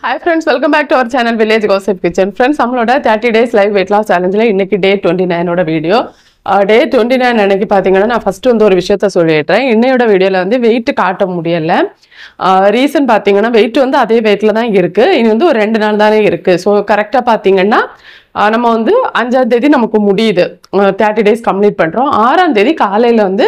Hi friends, welcome back to our channel Village Gossip Kitchen. Friends, நம்மளோட 30 days live weight loss challengeல இன்னைக்கு day 29 ஓட video. Day 29 அன்னைக்கு பாத்தீங்கன்னா நான் ஃபர்ஸ்ட் வந்து ஒரு விஷயத்தை சொல்லிடுறேன். இன்னையோட வீடியோல வந்து weight காட்ட முடியல. ரீசன் பாத்தீங்கன்னா weight வந்து அதே weightல தான் இருக்கு. இனி வந்து ஒரு 2 நாள் தானே இருக்கு. சோ கரெக்ட்டா பாத்தீங்கன்னா நம்ம வந்து 5ஆம் தேதி நமக்கு முடியுது 30 days கம்ப்ளீட் பண்றோம் 6ஆம் தேதி காலையில வந்து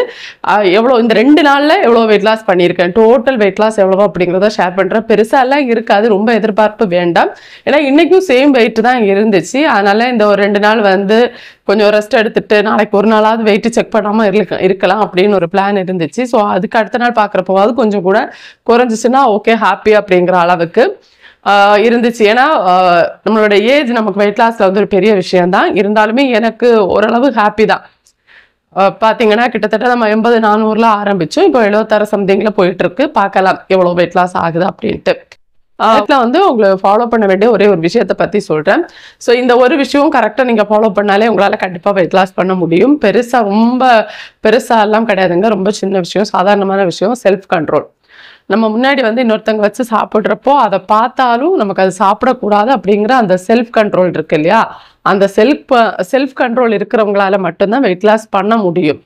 எவ்வளவு இந்த 2 நாள்ல எவ்வளவு weight loss பண்ணியிருக்கேன் டோட்டல் weight loss எவ்வளவு அப்படிங்கறத ஷேர் பண்றேன் பெருசா எல்லாம் இருக்காது ரொம்ப எதிர்பார்ப்பு வேண்டாம் ஏன்னா இன்னைக்கும் சேம் weight தான் இருந்துச்சு அதனால இந்த ஒரு 2 நாள் வந்து கொஞ்சம் ரெஸ்ட் எடுத்துட்டு நாளைக்கு ஒரு நாளாவது weight செக் பண்ணாம இருக்கலாம் அப்படின்னு ஒரு பிளான் இருந்துச்சு சோ அதுக்கு அடுத்த நாள் பார்க்கறப்போவாது கொஞ்சம் கூட குறைஞ்சிச்சுனா ஓகே ஹாப்பி அப்படிங்கற அளவுக்கு இருந்துச்சு ஏனா நம்மளோட ஏஜ் நமக்கு weight lossல வந்து ஒரு பெரிய விஷயம் தான் இருந்தாலுமே எனக்கு ஓரளவு ஹாப்பி தான் பாத்தீங்கன்னா கிட்டத்தட்ட நம்ம 80 400ல ஆரம்பிச்சோம் இப்போ 76 சம்திங்ல போயிட்டு இருக்கு பார்க்கலாம் எவ்வளவு weight loss ஆகுது அப்படினு அதுல வந்து உங்களை ஃபாலோ பண்ண வேண்டிய ஒரே ஒரு விஷயத்தை பத்தி சொல்றேன் சோ இந்த ஒரு விஷயம் கரெக்ட்டா நீங்க ஃபாலோ பண்ணாலே உங்களால கண்டிப்பா weight loss பண்ண முடியும் பெருசா ரொம்ப பெருசா எல்லாம் கிடையாதுங்க ரொம்ப சின்ன விஷயம் சாதாரணமான விஷயம் செல்ஃப் கண்ட்ரோல் நம்ம முன்னாடி வந்து இன்னொருத்தங்க வச்சு சாப்பிடுறப்போ அதை பார்த்தாலும் நமக்கு அது சாப்பிடக்கூடாது அப்படிங்கிற அந்த செல்ஃப் கண்ட்ரோல் இருக்கு இல்லையா அந்த செல்ஃப் கண்ட்ரோல் இருக்கிறவங்களால மட்டும்தான் weight loss பண்ண முடியும்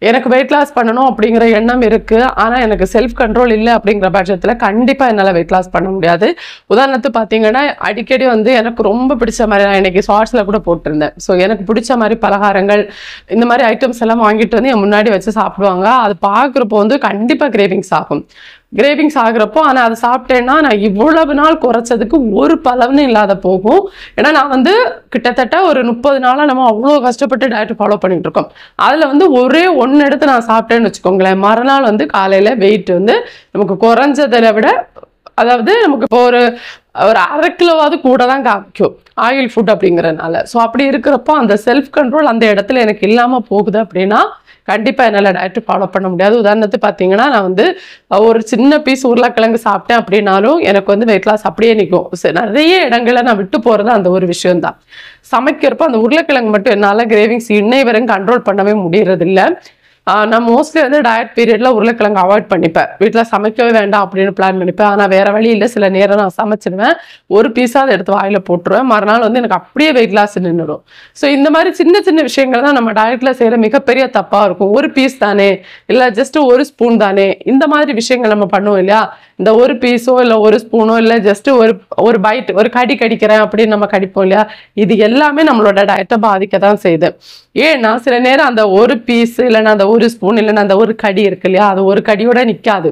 எனக்கு weight loss பண்ணணும் அப்படிங்கிற எண்ணம் இருக்கு ஆனா எனக்கு செல்ஃப் கண்ட்ரோல் இல்லை அப்படிங்கிற பட்சத்துல கண்டிப்பா என்னால weight loss பண்ண முடியாது உதாரணத்துக்கு பாத்தீங்கன்னா அடிக்கடி வந்து எனக்கு ரொம்ப பிடிச்ச மாதிரி நான் இன்னைக்கு ஷார்ட்ஸ்ல கூட போட்டிருந்தேன் ஸோ எனக்கு பிடிச்ச மாதிரி பலகாரங்கள் இந்த மாதிரி ஐட்டம்ஸ் எல்லாம் வாங்கிட்டு வந்து என் முன்னாடி வச்சு சாப்பிடுவாங்க அது பார்க்குறப்போ வந்து கண்டிப்பா கிரேவிங்ஸ் ஆகும் கிரேவிங்ஸ் ஆகுறப்போ ஆனா அதை சாப்பிட்டேன்னா நான் இவ்வளவு நாள் குறைச்சதுக்கு ஒரு பலன்னு இல்லாத போகும் ஏன்னா நான் வந்து கிட்டத்தட்ட ஒரு 30 நாளா நம்ம அவ்வளோ கஷ்டப்பட்டு டயட் ஃபாலோ பண்ணிட்டு இருக்கோம் அதுல வந்து ஒரே ஒன்னு எடுத்து நான் சாப்பிட்டேன்னு வச்சுக்கோங்களேன் மறுநாள் வந்து காலையில வெயிட் வந்து நமக்கு குறைஞ்சதை விட அதாவது நமக்கு இப்போ ஒரு 1/2 கிலோவாவது கூட தான் காமிக்கும் ஆயில் ஃபுட் அப்படிங்கறதுனால ஸோ அப்படி இருக்கிறப்போ அந்த செல்ஃப் கண்ட்ரோல் அந்த இடத்துல எனக்கு இல்லாம போகுது அப்படின்னா கண்டிப்பா என்னால டயட் ஃபாலோ பண்ண முடியாது உதாரணத்துக்கு பாத்தீங்கன்னா நான் வந்து ஒரு சின்ன பீஸ் உருளைக்கிழங்கு சாப்பிட்டேன் அப்படின்னாலும் எனக்கு வந்து weight loss அப்படியே நிற்கும் நிறைய இடங்கள்ல நான் விட்டு போறது அந்த ஒரு விஷயம் தான் சமைக்கிறப்போ அந்த உருளைக்கிழங்கு மட்டும் என்னால கிரேவிங்ஸ் இன்னை வரைக்கும் கண்ட்ரோல் பண்ணவே முடியறது இல்லை நான் மோஸ்ட்லி வந்து டயட் பீரியட்ல உருளைக்கிழங்கு அவாய்ட் பண்ணிப்பேன் வீட்டில் சமைக்கவே வேண்டாம் அப்படின்னு பிளான் பண்ணிப்பேன் ஆனால் வேற வழி இல்லை சில நேரம் நான் சமைச்சிடுவேன் ஒரு பீஸாக எடுத்து வாயில போட்டுருவேன் மறுநாள் வந்து எனக்கு அப்படியே weight loss நின்றுடும் ஸோ இந்த மாதிரி சின்ன சின்ன விஷயங்கள் தான் நம்ம டயட்ல செய்யற மிகப்பெரிய தப்பா இருக்கும் ஒரு பீஸ் தானே இல்லை ஜஸ்ட் ஒரு ஸ்பூன் தானே இந்த மாதிரி விஷயங்கள் நம்ம பண்ணுவோம் இல்லையா இந்த ஒரு பீஸோ இல்லை ஒரு ஸ்பூனோ இல்லை ஜஸ்ட் ஒரு பைட் ஒரு கடிக்கிறேன் அப்படின்னு நம்ம கடிப்போம் இல்லையா இது எல்லாமே நம்மளோட டயட்டை பாதிக்க தான் செய்யுது ஏன்னா சில நேரம் அந்த ஒரு பீஸ் இல்லைன்னா அந்த ஒரு ஸ்பூன் இல்லைன்னா அந்த ஒரு கடி இருக்கு இல்லையா அது ஒரு கடியோட நிற்காது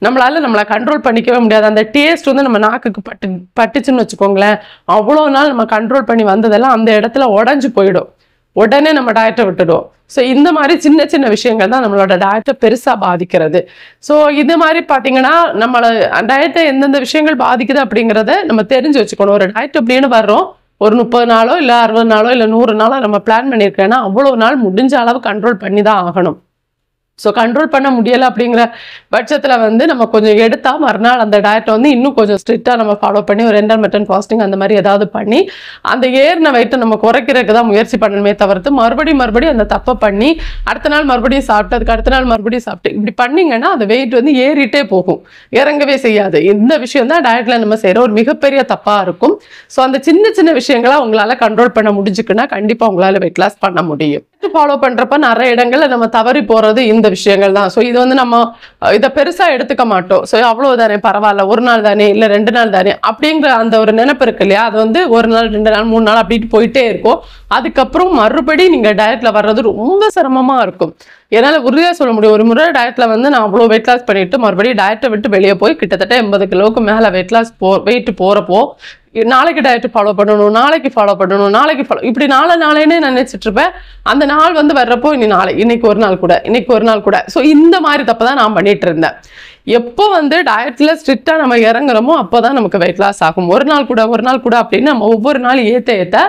நம்மளை கண்ட்ரோல் பண்ணிக்கவே முடியாது அந்த டேஸ்ட் வந்து நம்ம நாக்குக்கு பட்டுச்சுன்னு வச்சுக்கோங்களேன் அவ்வளோ நாள் நம்ம கண்ட்ரோல் பண்ணி வந்ததெல்லாம் அந்த இடத்துல உடஞ்சு போயிடும் உடனே நம்ம டயட்டை விட்டுடும் ஸோ இந்த மாதிரி சின்ன சின்ன விஷயங்கள் தான் நம்மளோட டயட்டை பெருசா பாதிக்கிறது ஸோ இது மாதிரி பார்த்தீங்கன்னா நம்மளோட டயட்டை எந்தெந்த விஷயங்கள் பாதிக்குது அப்படிங்கிறத நம்ம தெரிஞ்சு வச்சுக்கணும் ஒரு டயட் அப்படின்னு வர்றோம் ஒரு 30 நாளோ இல்லை 60 நாளோ இல்லை 100 நாளோ நம்ம பிளான் பண்ணியிருக்கேன்னா அவ்வளோ நாள் முடிஞ்ச அளவு கண்ட்ரோல் பண்ணி தான் ஆகணும் ஸோ கண்ட்ரோல் பண்ண முடியலை அப்படிங்கிற பட்சத்தில் வந்து நம்ம கொஞ்சம் எடுத்தா மறுநாள் அந்த டயட்டை வந்து இன்னும் கொஞ்சம் ஸ்ட்ரிக்டாக நம்ம ஃபாலோ பண்ணி ஒரு இன்டர்மிட்டன்ட் ஃபாஸ்டிங் அந்த மாதிரி ஏதாவது பண்ணி அந்த ஏறின வெயிட்டை நம்ம குறைக்கிறதுக்கு தான் முயற்சி பண்ணணுமே தவிர்த்து மறுபடியும் அந்த தப்பை பண்ணி அடுத்த நாள் மறுபடியும் சாப்பிட்டு அதுக்கு அடுத்த நாள் மறுபடியும் சாப்பிட்டு இப்படி பண்ணீங்கன்னா அந்த வெயிட் வந்து ஏறிட்டே போகும் இறங்கவே செய்யாது இந்த விஷயம் தான் டயட்ல நம்ம செய்கிற ஒரு மிகப்பெரிய தப்பாக இருக்கும் ஸோ அந்த சின்ன சின்ன விஷயங்களா உங்களால் கண்ட்ரோல் பண்ண முடிஞ்சுக்குன்னா கண்டிப்பாக உங்களால் weight loss பண்ண முடியும் ஃபாலோ பண்றப்ப நிறைய இடங்கள்ல நம்ம தவறி போறது இந்த விஷயங்கள் தான் ஸோ இது வந்து நம்ம இதை பெருசா எடுத்துக்க மாட்டோம் ஸோ அவ்வளவுதானே பரவாயில்ல ஒரு நாள் தானே இல்லை 2 நாள் தானே அப்படிங்கிற அந்த ஒரு நினைப்பு இருக்கு இல்லையா அது வந்து 1 நாள் 2 நாள் 3 நாள் அப்படின்ட்டு போயிட்டே இருக்கும் அதுக்கப்புறம் மறுபடியும் நீங்க டயட்ல வர்றது ரொம்ப சிரமமா இருக்கும் என்னால உறுதியா சொல்ல முடியும் ஒரு முறை டயட்ல வந்து நான் அவ்வளோ weight loss பண்ணிட்டு மறுபடியும் டயட்டை விட்டு வெளியே போய் கிட்டத்தட்ட 80 கிலோவுக்கு மேல weight loss வெயிட் போறப்போ நாளைக்கு டயட் ஃபாலோ பண்ணணும் நாளைக்கு ஃபாலோ இப்படி நாளேன்னு நினைச்சிட்டு இருப்பேன் அந்த நாள் வந்து வர்றப்போ இன்னைக்கு ஒரு நாள் கூட ஸோ இந்த மாதிரி தப்பை தான் நான் பண்ணிட்டு இருந்தேன் எப்போ வந்து டயட்ல ஸ்ட்ரிக்டா நம்ம இறங்குறோமோ அப்போதான் நமக்கு weight loss ஆகும் ஒரு நாள் கூட அப்படின்னு நம்ம ஒவ்வொரு நாள் ஏத்த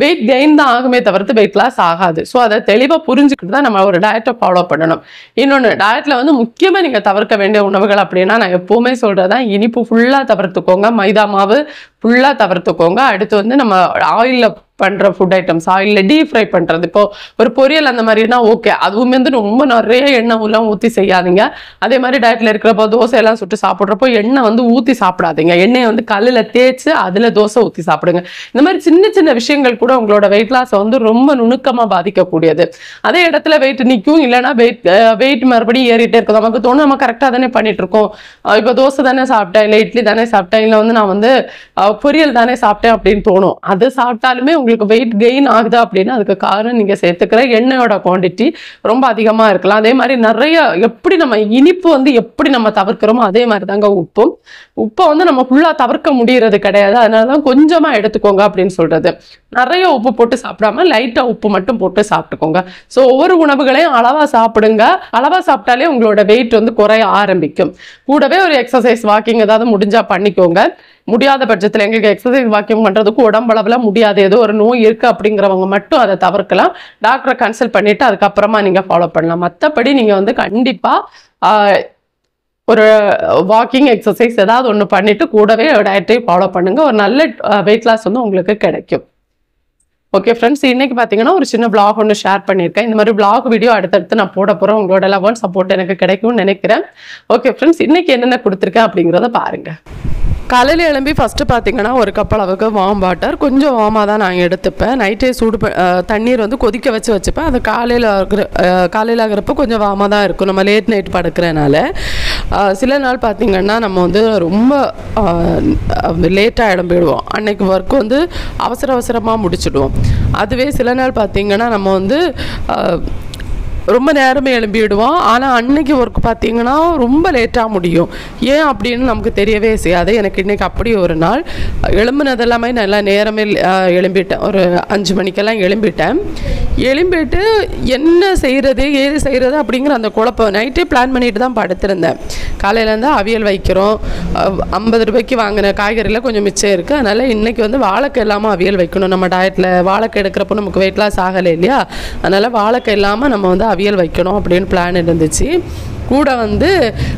வெயிட் கெயின் தான் ஆகுமே தவிர்த்து weight loss ஆகாது ஸோ அதை தெளிவா புரிஞ்சுக்கிட்டு தான் நம்ம ஒரு டயட்டை ஃபாலோ பண்ணணும் இன்னொன்று டயட்ல வந்து முக்கியமா நீங்க தவிர்க்க வேண்டிய உணவுகள் அப்படின்னா நான் எப்பவுமே சொல்றதான் இனிப்பு ஃபுல்லா தவிர்த்துக்கோங்க மைதா மாவு ஃபுல்லா தவிர்த்துக்கோங்க அடுத்து வந்து நம்ம ஆயில்ல பண்ணுற ஃபுட் ஐட்டம்ஸா இல்லை டீப் ஃப்ரை பண்ணுறது. இப்போ ஒரு பொரியல் அந்த மாதிரினா ஓகே, அதுவுமே வந்து ரொம்ப நிறைய எண்ணெய் எல்லாம் ஊற்றி செய்யாதீங்க. அதே மாதிரி டயட்டில் இருக்கிறப்போ தோசை எல்லாம் சுட்டு சாப்பிட்றப்போ எண்ணெய் வந்து ஊற்றி சாப்பிடாதீங்க. எண்ணெயை வந்து கல்லில் தேய்ச்சி அதில் தோசை ஊற்றி சாப்பிடுங்க. இந்த மாதிரி சின்ன சின்ன விஷயங்கள் கூட உங்களோட வெயிட் லாஸை வந்து ரொம்ப நுணுக்கமாக பாதிக்கக்கூடியது. அதே இடத்துல வெயிட் நிற்கும், இல்லைன்னா வெயிட் மறுபடியும் ஏறிட்டே இருக்கும். நமக்கு தோணும் நம்ம கரெக்டாக தானே பண்ணிட்டு இருக்கோம், இப்போ தோசை தானே சாப்பிட்டேன், இல்லை இட்லி தானே சாப்பிட்டேன், இல்லை வந்து நான் வந்து பொரியல் தானே சாப்பிட்டேன் அப்படின்னு தோணும். அது சாப்பிட்டாலுமே உங்களுக்கு வெயிட் கெயின் ஆகுது அப்படின்னா அதுக்கு காரணம் நீங்கள் சேர்த்துக்கிற எண்ணெயோட குவான்டிட்டி ரொம்ப அதிகமாக இருக்கலாம். அதே மாதிரி நிறைய எப்படி நம்ம இனிப்பு வந்து எப்படி நம்ம தவிர்க்கிறோமோ அதே மாதிரி தாங்க உப்பை வந்து நம்ம ஃபுல்லாக தவிர்க்க முடியறது கிடையாது. அதனால தான் கொஞ்சமாக எடுத்துக்கோங்க அப்படின்னு சொல்றது. நிறைய உப்பு போட்டு சாப்பிடாம லைட்டாக உப்பு மட்டும் போட்டு சாப்பிட்டுக்கோங்க. ஸோ ஒவ்வொரு உணவுகளையும் அளவாக சாப்பிடுங்க. அளவாக சாப்பிட்டாலே உங்களோட வெயிட் வந்து குறைய ஆரம்பிக்கும். கூடவே ஒரு எக்ஸசைஸ் வாக்கிங் ஏதாவது முடிஞ்சா பண்ணிக்கோங்க. முடியாத பட்சத்தில் எங்களுக்கு எக்ஸசைஸ் வாக்கிங் பண்ணுறதுக்கு உடம்பளவில் முடியாது, ஏதோ ஒரு நோய் இருக்குது அப்படிங்கிறவங்க மட்டும் அதை தவிர்க்கலாம். டாக்டரை கன்சல்ட் பண்ணிவிட்டு அதுக்கப்புறமா நீங்கள் ஃபாலோ பண்ணலாம். மற்றபடி நீங்கள் வந்து கண்டிப்பாக ஒரு வாக்கிங் எக்ஸசைஸ் ஏதாவது ஒன்று பண்ணிவிட்டு கூடவே டயட்டையும் ஃபாலோ பண்ணுங்கள். ஒரு நல்ல வெயிட் லாஸ் வந்து உங்களுக்கு கிடைக்கும். ஓகே ஃப்ரெண்ட்ஸ், இன்னைக்கு பார்த்தீங்கன்னா ஒரு சின்ன vlog ஒன்று ஷேர் பண்ணியிருக்கேன். இந்த மாதிரி vlog வீடியோ அடுத்தடுத்து நான் போட போகிறேன். உங்களோட லவ் அண்ட் சப்போர்ட் எனக்கு கிடைக்கும்னு நினைக்கிறேன். ஓகே ஃப்ரெண்ட்ஸ், இன்னைக்கு என்னென்ன கொடுத்துருக்கேன் அப்படிங்கிறத பாருங்கள். காலையில் எழும்பி ஃபஸ்ட்டு பார்த்தீங்கன்னா ஒரு கப் அளவுக்கு வார்ம் வாட்டர், கொஞ்சம் வார்மாக தான் நான் எடுத்துப்பேன். நைட்டே தண்ணீர் வந்து கொதிக்க வச்சுப்பேன். அது காலையில் ஆகிறப்போ கொஞ்சம் வார்மாக தான் இருக்கும், நம்ம லேட் நைட் படுக்கிறனால. சில நாள் பார்த்திங்கன்னா நம்ம வந்து ரொம்ப லேட்டாக எழும்பிடுவோம். அன்னைக்கு ஒர்க் வந்து அவசரமாக முடிச்சிடுவோம். அதுவே சில நாள் பார்த்திங்கன்னா நம்ம வந்து ரொம்ப நேரமே எழும்பிடுவோம். ஆனால் அன்னைக்கு ஒர்க் பார்த்திங்கன்னா ரொம்ப லேட்டாக முடியும். ஏன் அப்படின்னு நமக்கு தெரியவே செய்யாது. எனக்கு இன்றைக்கி அப்படி ஒரு நாள் எழும்புனது எல்லாமே நல்லா நேரமே எழும்பிட்டேன். ஒரு 5 மணிக்கெல்லாம் எழும்பிட்டு என்ன செய்கிறது ஏது செய்கிறது அப்படிங்கிற அந்த குழப்பம் நைட்டே பிளான் பண்ணிட்டு தான் படுத்திருந்தேன். காலையிலேருந்து அவியல் வைக்கிறோம். 50 ரூபாய்க்கு வாங்கின காய்கறியில் கொஞ்சம் மிச்சம் இருக்குது. அதனால் இன்றைக்கி வந்து வாழைக்காய் இல்லாமல் அவியல் வைக்கணும். நம்ம டயட்டில் வாழைக்காய் எடுக்கிறப்போ நமக்கு வெயிட் லாஸ் ஆகலை இல்லையா, அதனால் வாழைக்காய் இல்லாமல் நம்ம வந்து அவியல் வைக்கணும் அப்படின்னு பிளான் இருந்துச்சு. கூட வந்து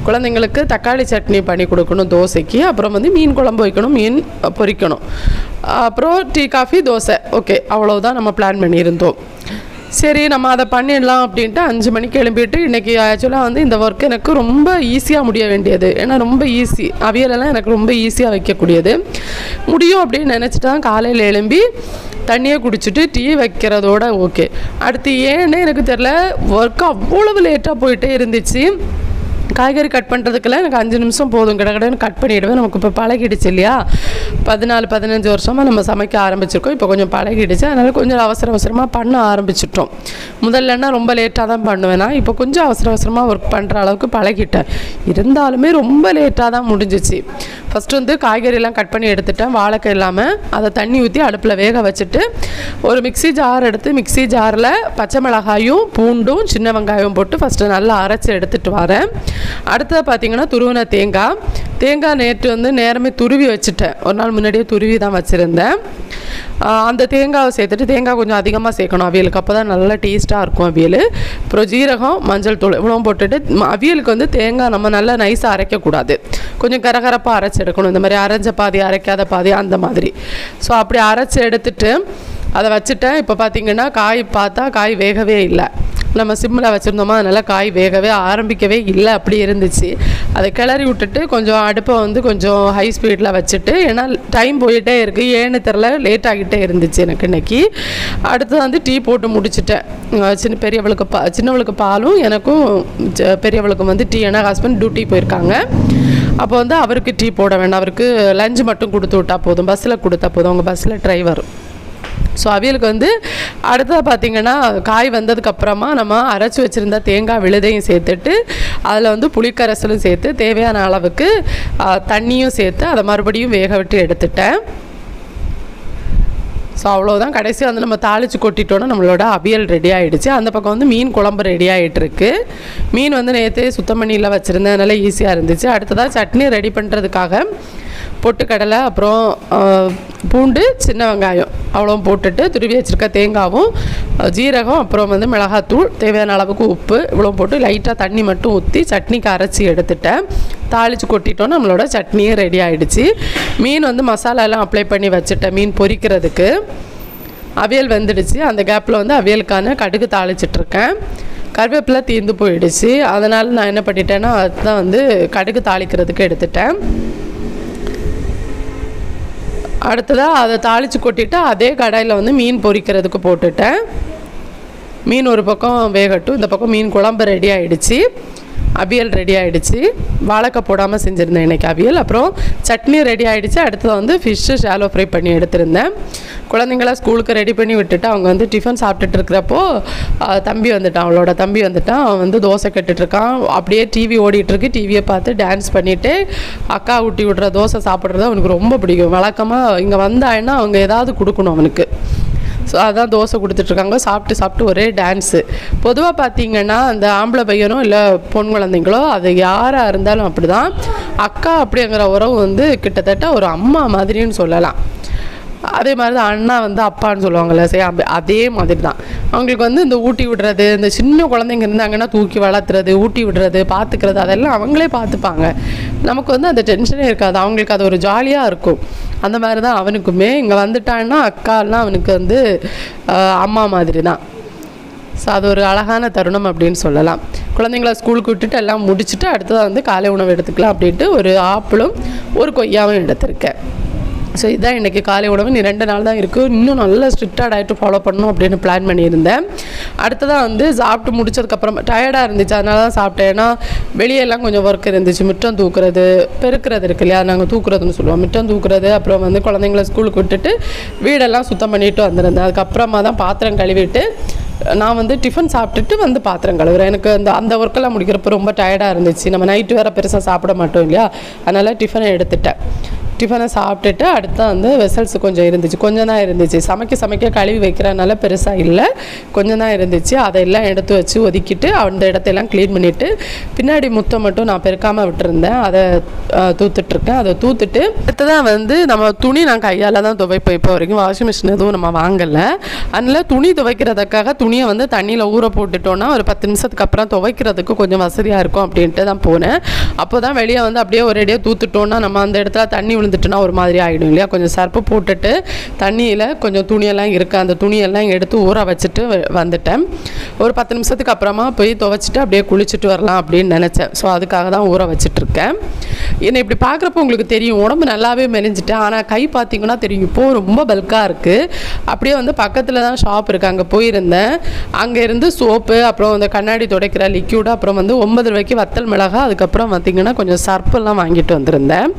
குழந்தைங்களுக்கு தக்காளி சட்னி பண்ணி கொடுக்கணும் தோசைக்கு. அப்புறம் வந்து மீன் குழம்பு வைக்கணும், மீன் பொரிக்கணும், அப்புறம் டீ காஃபி தோசை. ஓகே, அவ்வளோதான் நம்ம பிளான் பண்ணியிருந்தோம். சரி, நம்ம அதை பண்ணிடலாம் அப்படின்ட்டு 5 மணிக்கு எழும்பிட்டு இன்றைக்கி ஆக்சுவலாக வந்து இந்த ஒர்க் எனக்கு ரொம்ப ஈஸியாக முடிய வேண்டியது. ஏன்னா ரொம்ப ஈஸி, அவியலெல்லாம் எனக்கு ரொம்ப ஈஸியாக வைக்கக்கூடியது. முடியும் அப்படின்னு நினச்சிட்டு தான் காலையில் எழும்பி தண்ணியை குடிச்சிட்டு டீ வைக்கிறதோட ஓகே. அடுத்து ஏன்னு எனக்கு தெரில, ஒர்க்கு அவ்வளவு லேட்டாக போயிட்டே இருந்துச்சு. காய்கறி கட் பண்ணுறதுக்கெல்லாம் எனக்கு 5 நிமிஷம் போதும், கடகடன்னு கட் பண்ணிவிடுவேன். நமக்கு இப்போ பழகிடுச்சு இல்லையா, 14-15 வருஷமாக நம்ம சமைக்க ஆரம்பிச்சிருக்கோம். இப்போ கொஞ்சம் பழகிடுச்சு, அதனால் கொஞ்சம் அவசரமாக பண்ண ஆரம்பிச்சிட்டோம். முதல்லன்னா ரொம்ப லேட்டாக தான் பண்ணுவேன்னா, இப்போ கொஞ்சம் அவசரமாக ஒர்க் பண்ணுற அளவுக்கு பழகிட்டேன். இருந்தாலுமே ரொம்ப லேட்டாக தான் முடிஞ்சிச்சு. ஃபஸ்ட்டு வந்து காய்கறியெல்லாம் கட் பண்ணி எடுத்துட்டேன். வாழைக்காய் இல்லாமல் அதை தண்ணி ஊற்றி அடுப்பில் வேக வச்சுட்டு ஒரு மிக்ஸி ஜார் எடுத்து மிக்ஸி ஜாரில் பச்சை மிளகாயும் பூண்டும் சின்ன வெங்காயம் போட்டு ஃபஸ்ட்டு நல்லா அரைச்சி எடுத்துகிட்டு வரேன். அடுத்தது பார்த்திங்கன்னா துருவின தேங்காய் நேற்று வந்து நேரமே துருவி வச்சுட்டேன். ஒரு நாள் முன்னாடியே துருவி தான் வச்சுருந்தேன். அந்த தேங்காவை சேர்த்துட்டு, தேங்காய் கொஞ்சம் அதிகமாக சேர்க்கணும் அவியலுக்கு, அப்போ தான் நல்லா டேஸ்ட்டாக இருக்கும் அவியல். அப்புறம் ஜீரகம், மஞ்சள் தூள் இவ்வளோ போட்டுட்டு, அவியலுக்கு வந்து தேங்காய் நம்ம நல்லா நைஸாக அரைக்கக்கூடாது, கொஞ்சம் கரகரப்பாக அரைச்சி எடுக்கணும். இந்த மாதிரி அரைஞ்ச பாதி அரைக்காத பாதி அந்த மாதிரி. ஸோ அப்படி அரைச்சி எடுத்துட்டு அதை வச்சுட்டேன். இப்போ பார்த்திங்கன்னா காய் வேகவே இல்லை. நம்ம சிம்மில் வச்சுருந்தோமா, அதனால் காய் வேகவே ஆரம்பிக்கவே இல்லை, அப்படி இருந்துச்சு. அதை கிளறி விட்டுட்டு கொஞ்சம் அடுப்பை வந்து கொஞ்சம் ஹை ஸ்பீடில் வச்சுட்டு, ஏன்னா டைம் போயிட்டே இருக்குது, ஏன்னு தெரில லேட் ஆகிட்டே இருந்துச்சு எனக்கு இன்றைக்கி. அடுத்து வந்து டீ போட்டு முடிச்சுட்டேன். சின்னவளுக்கு பாலும் எனக்கும் பெரியவளுக்கும் வந்து டீ. ஏன்னா ஹஸ்பண்ட் டியூட்டி போயிருக்காங்க. அப்போ வந்து அவருக்கு டீ போட வேண்டாம், அவருக்கு லஞ்சு மட்டும் கொடுத்து விட்டால் போதும், பஸ்ஸில் கொடுத்தா போதும், அவங்க பஸ்ஸில் டிரைவர். ஸோ அவியலுக்கு வந்து அடுத்ததாக பார்த்திங்கன்னா காய் வந்ததுக்கப்புறமா நம்ம அரைச்சி வச்சுருந்த தேங்காய் விழுதையும் சேர்த்துட்டு அதில் வந்து புளிக்கரைசலும் சேர்த்து தேவையான அளவுக்கு தண்ணியும் சேர்த்து அதை மறுபடியும் வேக விட்டு எடுத்துட்டேன். ஸோ அவ்வளோதான். கடைசியாக வந்து நம்ம தாளித்து கொட்டிட்டோன்னா நம்மளோட அவியல் ரெடி ஆகிடுச்சு. அந்த பக்கம் வந்து மீன் குழம்பு ரெடி ஆகிட்டுருக்கு. மீன் வந்து நேற்றே சுத்தம் பண்ணியில் வச்சுருந்தேன், அதனால் ஈஸியாக இருந்துச்சு. அடுத்ததாக சட்னி ரெடி பண்ணுறதுக்காக பொட்டுக்கடலை, அப்புறம் பூண்டு, சின்ன வெங்காயம் அவ்வளோ போட்டுட்டு துருவி வச்சுருக்க தேங்காவும் ஜீரகம், அப்புறம் வந்து மிளகாத்தூள், தேவையான அளவுக்கு உப்பு இவ்வளோ போட்டு லைட்டாக தண்ணி மட்டும் ஊற்றி சட்னிக்கு அரைச்சி எடுத்துட்டேன். தாளித்து கொட்டிட்டோன்னா நம்மளோட சட்னியே ரெடி ஆகிடுச்சு. மீன் வந்து மசாலாலாம் அப்ளை பண்ணி வச்சுட்டேன் மீன் பொரிக்கிறதுக்கு. அவியல் வெந்துடுச்சு. அந்த கேப்பில் வந்து அவியலுக்கான கடுகு தாளிச்சிட்ருக்கேன். கருவேப்பிலை தீர்ந்து போயிடுச்சு. அதனால் நான் என்ன பண்ணிட்டேன்னா அதுதான் வந்து கடுகு தாளிக்கிறதுக்கு எடுத்துட்டேன். அடுத்ததாக அதை தாளித்து கொட்டிட்டு அதே கடாயில் வந்து மீன் பொரிக்கிறதுக்கு போட்டுட்டேன். மீன் ஒரு பக்கம் வேகட்டும். இந்த பக்கம் மீன் குழம்பு ரெடி ஆகிடுச்சு. அவியல் ரெடி ஆகிடுச்சு. வாழைக்காய் போடாமல் செஞ்சுருந்தேன் இன்றைக்கி அவியல். அப்புறம் சட்னி ரெடி ஆகிடுச்சு. அடுத்தது வந்து ஃபிஷ்ஷு ஷாலோ ஃப்ரை பண்ணி எடுத்திருந்தேன். குழந்தைங்களாம் ஸ்கூலுக்கு ரெடி பண்ணி விட்டுட்டு அவங்க வந்து டிஃபன் சாப்பிட்டுட்டு இருக்கிறப்போ தம்பி வந்துட்டான். அவளோட தம்பி வந்துட்டான். அவன் வந்து தோசை கட்டுட்ருக்கான். அப்படியே டிவி ஓடிட்டுருக்கு. டிவியை பார்த்து டான்ஸ் பண்ணிவிட்டு அக்கா ஊட்டி விட்ற தோசை சாப்பிட்றது அவனுக்கு ரொம்ப பிடிக்கும். வழக்கமாக இங்கே வந்தாங்கன்னா அவங்க ஏதாவது கொடுக்கணும் அவனுக்கு. ஸோ அதான் தோசை கொடுத்துட்ருக்காங்க. சாப்பிட்டு ஒரே டான்ஸு. பொதுவாக பார்த்திங்கன்னா அந்த ஆம்பளை பையனோ இல்லை பொன் குழந்தைங்களோ அது யாராக இருந்தாலும் அப்படி தான். அக்கா அப்படிங்கிற உறவு வந்து கிட்டத்தட்ட ஒரு அம்மா மாதிரின்னு சொல்லலாம். அதே மாதிரி தான் அண்ணா வந்து அப்பான்னு சொல்லுவாங்கள்ல, சரி அதே மாதிரி தான். அவங்களுக்கு வந்து இந்த ஊட்டி விடுறது, இந்த சின்ன குழந்தைங்க இருந்தாங்கன்னா தூக்கி வளர்த்துறது, ஊட்டி விடுறது, பார்த்துக்கிறது அதெல்லாம் அவங்களே பார்த்துப்பாங்க. நமக்கு வந்து அந்த டென்ஷனே இருக்காது. அவங்களுக்கு அது ஒரு ஜாலியாக இருக்கும். அந்த மாதிரி தான் அவனுக்குமே. இங்கே வந்துட்டான்னா அக்காலாம் அவனுக்கு வந்து அம்மா மாதிரி தான். ஸோ அது ஒரு அழகான தருணம் அப்படின்னு சொல்லலாம். குழந்தைங்கள ஸ்கூலுக்கு விட்டுட்டு எல்லாம் முடிச்சுட்டு அடுத்ததாக வந்து காலை உணவு எடுத்துக்கலாம் அப்படின்ட்டு ஒரு ஆப்பிளும் ஒரு கொய்யாவும் எடுத்திருக்கேன். ஸோ இதுதான் இன்றைக்கி காலை உணவு. 2 நாள் தான் இருக்குது. இன்னும் நல்லா ஸ்ட்ரிக்டாக டயட்டு ஃபாலோ பண்ணணும் அப்படின்னு பிளான் பண்ணியிருந்தேன். அடுத்ததாக வந்து சாப்பிட்டு முடிச்சதுக்கப்புறம் டயர்டாக இருந்துச்சு, அதனால தான் சாப்பிட்டேன். ஏன்னா வெளியெல்லாம் கொஞ்சம் ஒர்க் இருந்துச்சு. முற்றம் தூக்குறது, பெருக்கிறது இருக்கு இல்லையா, நாங்கள் தூக்குறதுன்னு சொல்லுவோம். முற்றம் தூக்குறது, அப்புறம் வந்து குழந்தைங்கள ஸ்கூலுக்கு விட்டுட்டு வீடெல்லாம் சுத்தம் பண்ணிட்டு வந்திருந்தேன். அதுக்கப்புறமா தான் பாத்திரம் கழுவிட்டு நான் வந்து டிஃபன் சாப்பிட்டுட்டு வந்து பாத்திரம் கழுவுறேன். எனக்கு அந்த ஒர்க்கெல்லாம் முடிக்கிறப்ப ரொம்ப டயர்டாக இருந்துச்சு. நம்ம நைட்டு வேறு பெருசாக சாப்பிட மாட்டோம் இல்லையா, அதனால் டிஃபனை எடுத்துட்டேன். டிஃபனை சாப்பிட்டுட்டு அடுத்த வந்து வெசல்ஸ் கொஞ்சம் இருந்துச்சு, கொஞ்சம் தான் இருந்துச்சு. சமைக்க கழுவி வைக்கிறதுனால பெருசாக இல்லை, கொஞ்சம் தான் இருந்துச்சு. அதையெல்லாம் எடுத்து வச்சு ஒதுக்கிட்டு அந்த இடத்தையெல்லாம் க்ளீன் பண்ணிவிட்டு பின்னாடி முத்தை மட்டும் நான் பெருக்காமல் விட்டுருந்தேன். அதை தூத்துட்ருக்கேன். அதை தூத்துட்டு அடுத்ததான் வந்து நம்ம துணி நான் கையால் தான் துவைப்போம். இப்போ வரைக்கும் வாஷிங் மிஷின் எதுவும் நம்ம வாங்கலை. அதனால் துணி துவைக்கிறதுக்காக துணியை வந்து தண்ணியில் ஊற போட்டுட்டோன்னா ஒரு 10 நிமிஷத்துக்கு அப்புறம் துவைக்கிறதுக்கு கொஞ்சம் வசதியாக இருக்கும் அப்படின்ட்டு தான் போனேன். அப்போ தான் வெளியே வந்து அப்படியே ஒரேடியாக தூத்துட்டோன்னா நம்ம அந்த இடத்துல தண்ணி விழுந்துட்டுனா ஒரு மாதிரி ஆகிடும் இல்லையா. கொஞ்சம் சர்ப்பு போட்டுட்டு தண்ணியில் கொஞ்சம் துணியெல்லாம் இருக்குது, அந்த துணியெல்லாம் எடுத்து ஊற வச்சுட்டு வந்துட்டேன். ஒரு 10 நிமிஷத்துக்கு அப்புறமா போய் துவைச்சிட்டு அப்படியே குளிச்சுட்டு வரலாம் அப்படின்னு நினச்சேன். ஸோ அதுக்காக தான் ஊற வச்சிட்ருக்கேன். என்னை இப்படி பார்க்குறப்போ உங்களுக்கு தெரியும் உடம்பு நல்லாவே மெலிஞ்சிட்டேன். ஆனால் கை பார்த்திங்கன்னா தெரியும் இப்போது ரொம்ப பல்காக இருக்குது. அப்படியே வந்து பக்கத்தில் தான் ஷாப் இருக்குது, அங்கே போயிருந்தேன். அங்கே இருந்து சோப்பு, அப்புறம் அந்த கண்ணாடி துடைக்கிற லிக்யூடு, அப்புறம் வந்து 9 ரூபாய்க்கு வத்தல் மிளகா, அதுக்கப்புறம் பார்த்திங்கன்னா கொஞ்சம் சர்ப்பெல்லாம் வாங்கிட்டு வந்திருந்தேன்.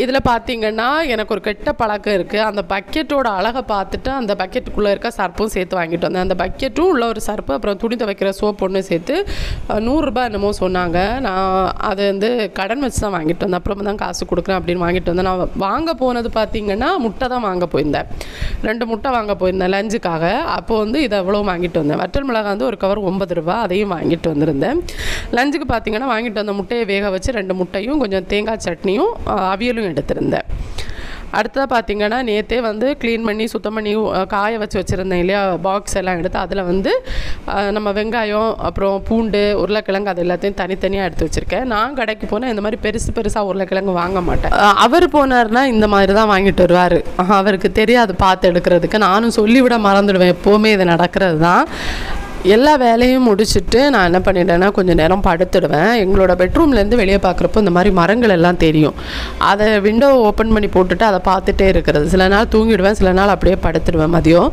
இதில் பார்த்திங்கன்னா எனக்கு ஒரு கெட்ட பழக்கம் இருக்குது. அந்த பக்கெட்டோட அழகை பார்த்துட்டு அந்த பக்கெட்டுக்குள்ளே இருக்க சர்ப்பும் சேர்த்து வாங்கிட்டு வந்தேன். அந்த பக்கெட்டும் உள்ள ஒரு சர்ப்பு, அப்புறம் துணி துவைக்கிற சோப்பு ஒன்று சேர்த்து 100 ரூபாய் என்னமோ சொன்னாங்க. நான் அதை வந்து கடன் வச்சு தான் வாங்கிட்டு வந்தேன். அப்புறமா தான் காசு கொடுக்குறேன் அப்படின்னு வாங்கிட்டு வந்தேன். நான் வாங்க போனது பார்த்திங்கன்னா முட்டை தான் வாங்க போயிருந்தேன். 2 முட்டை வாங்க போயிருந்தேன் லஞ்சுக்காக. அப்போது வந்து இதை எவ்வளோ வாங்கிட்டு வந்தேன். வற்றல் மிளகாய் வந்து ஒரு கவர் 9 ரூபா, அதையும் வாங்கிட்டு வந்திருந்தேன். லஞ்சுக்கு பார்த்திங்கன்னா வாங்கிட்டு வந்த முட்டையை வேக வச்சு 2 முட்டையும் கொஞ்சம் தேங்காய் சட்னியும் அவியலும் எடுத்திருந்தேன். அடுத்ததாக பார்த்திங்கன்னா நேற்றே வந்து க்ளீன் பண்ணி சுத்தம் பண்ணி காய வச்சுருந்தேன் இல்லையா, பாக்ஸ் எல்லாம் எடுத்து அதில் வந்து நம்ம வெங்காயம், அப்புறம் பூண்டு, உருளைக்கிழங்கு அது எல்லாத்தையும் தனித்தனியாக எடுத்து வச்சுருக்கேன். நான் கடைக்கு போனால் இந்த மாதிரி பெருசாக உருளைக்கிழங்கு வாங்க மாட்டேன். அவர் போனார்னா இந்த மாதிரி தான் வாங்கிட்டு வருவார். அவருக்கு தெரியாது பார்த்து எடுக்கிறதுக்கு. நானும் சொல்லிவிட மறந்துடுவேன். எப்போவுமே இது நடக்கிறது தான். எல்லா வேலையும் முடிச்சுட்டு நான் என்ன பண்ணிட்டேன்னா கொஞ்சம் நேரம் படுத்துடுவேன். எங்களோட பெட்ரூம்லேருந்து வெளியே பார்க்குறப்போ இந்த மாதிரி மரங்கள் எல்லாம் தெரியும். அதை விண்டோ ஓப்பன் பண்ணி போட்டுட்டு அதை பார்த்துட்டே இருக்கிறது. சில நாள் தூங்கிடுவேன், சில நாள் அப்படியே படுத்துடுவேன். மதியம்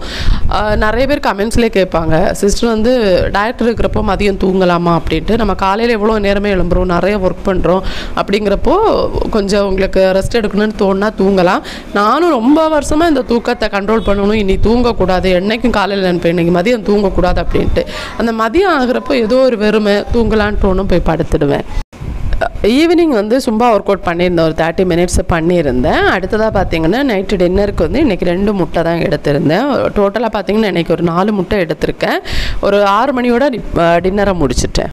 நிறைய பேர் கமெண்ட்ஸ்லேயே கேட்பாங்க, சிஸ்டர் வந்து டயட் இருக்கிறப்போ மதியம் தூங்கலாமா அப்படின்ட்டு. நம்ம காலையில் எவ்வளோ நேரமே எழும்புறோம், நிறைய ஒர்க் பண்ணுறோம். அப்படிங்கிறப்போ கொஞ்சம் உங்களுக்கு ரெஸ்ட் எடுக்கணும்னு தோணுனா தூங்கலாம். நானும் ரொம்ப வருஷமாக இந்த தூக்கத்தை கண்ட்ரோல் பண்ணணும், இனி தூங்கக்கூடாது, என்னைக்கும் காலையில் நினைப்பேன் இன்றைக்கி மதியம் தூங்கக்கூடாது அப்படின்ட்டு. அந்த மதியம் ஆகிறப்போ ஏதோ ஒரு வெறுமை, தூங்கலான்னு தோணும், போய் படுத்துடுவேன். ஈவினிங் வந்து சும்மா ஒர்க் அவுட் பண்ணியிருந்தேன், ஒரு 30 மினிட்ஸ் பண்ணியிருந்தேன். அடுத்ததாக பார்த்திங்கன்னா நைட்டு டின்னருக்கு வந்து இன்றைக்கி 2 முட்டை தான் எடுத்திருந்தேன். டோட்டலாக பார்த்திங்கன்னா இன்றைக்கி ஒரு 4 முட்டை எடுத்திருக்கேன். ஒரு 6 மணியோட டின்னரை முடிச்சிட்டேன்.